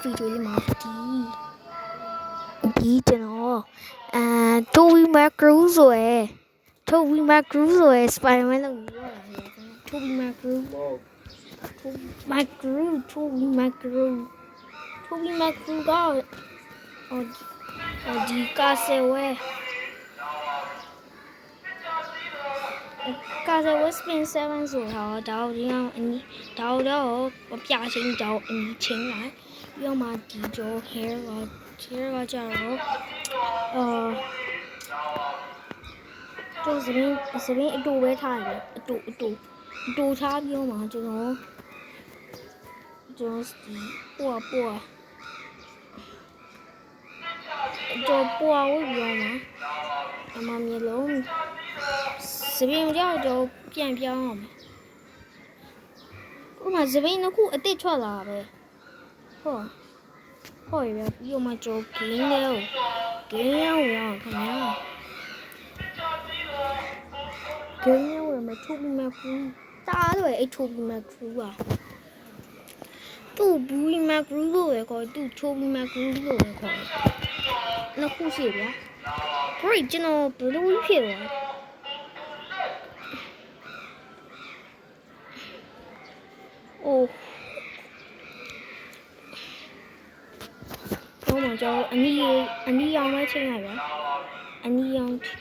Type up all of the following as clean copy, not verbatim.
ဗီဒီယိုလေးမှာဒီကျွန်တော်Tobey Maguire ဆိုရယ် Tobey Maguire ဆိုရယ် Spider-Man လို့ပြောတာလေTobey Maguire ကဒီကာဆယ်ဝဲစပင်7ဆိုတာဒါတော့အနီဒါတော့ပြချင်းတော့အနီချင်းလိုက်ပြီးတော့မှဒီကြော hair ကကြတော့တို့စပင်းအတူပဲထားရတယ်အတူထားပြီးတော့မှကျွန်တော်ဒီပွားဝေးပြီးတော့မှအမမျိုးလုံးစပင်းကြောတော့ပြန်ပြောင်းအောင်ဥမာစပင်းတစ်ခုအစ်စ်ထွက်လာပဲဟုတ်ရပြီးတော့မှကျွန်တော်ဂိမ်းရောက်ခင်ဗျာဂိမ်းရောက်မှာTobey Maguireတားလို့အဲ့Tobey Maguireသူ့Tobey Maguireလို့ပဲခေါ်သူ့Tobey Maguireလို့ပဲခေါ်နှစ်ခုရှိဗျာဘယ်ကျွန်တော်ဘယ်လိုဖြစ်လဲအိုးတော့မှကျွန်တော်အနီရောင်ပဲချိန်လိုက်ပဲအနီရောင်ကျွန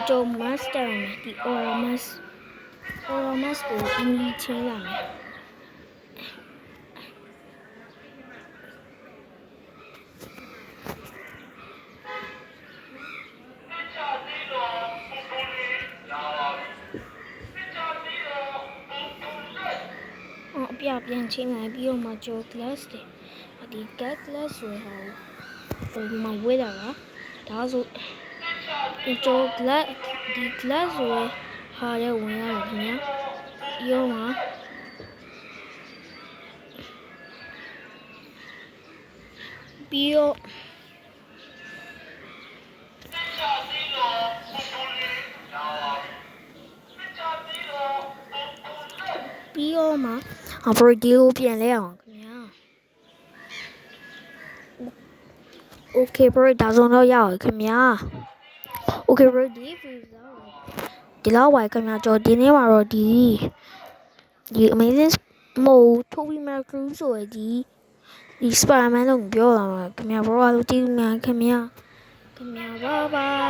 ်တော် master နဲ့ဒီ Oramus ကိုအနီချင်းလာမယ်ပြန်ချင်းလိုက်ပြီးတော့မှကျွန်တော် glass တွေဒီ glass ဆိုတာဟိုမှာဝေးတာလားဒါဆိုကျွန်တော် glass ဆိုရဟာတဲ့ဝင်ရတယ်ခင်ဗျာပြီးတော့မှပြီးတော့မှဘရိုဒီကိုပြန်လဲအောင်ခင်ဗျာ Okay bro ဒါဆိုတော့ရအောင်ခင်ဗျာ Okay bro ဒီလောက်ပါခင်ဗျာကျွန်တော်ဒီနေ့မှာတော့ဒီ Amazing Tobey Maguire ဆိုရယ်ဒီ Spider-Man လို့ပြောလာမှာခင်ဗျာ bro အားလုံးကျေးဇူးများခင်ဗျာ bye bye